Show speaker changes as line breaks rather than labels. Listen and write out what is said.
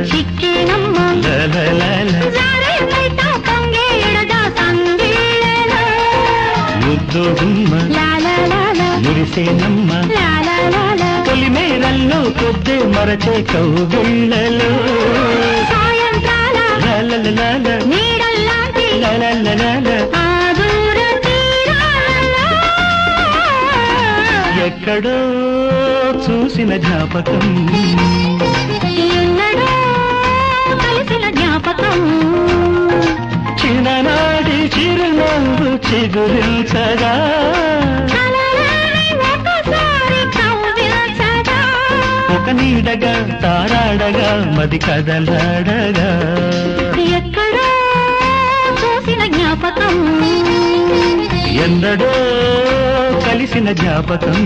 చిక్కేనమ్మ జారేపైట పొంగేడద సంగీళలో
ముద్దు గుమ్మ మురిసేనమ్మ పొలిమేరల్లో పొద్దే మరచే కౌగిళ్ళలో
సాయంత్రాల నీడల్లాంటి ఆ దూర తీరాలలో
ఎక్కడో చూసిన జ్ఞాపకం
ఎన్నడో కలిసిన జ్ఞాపకం
చిన్ననాడి చిరునవ్వు చిగురించగా
కలలోని ఒకసారి కవ్వించగా
ఒక నీడగా తారాడగా మది కదలాడగా
ఎక్కడో చూసిన జ్ఞాపకం
ఎన్నడో కలిసిన జ్ఞాపకం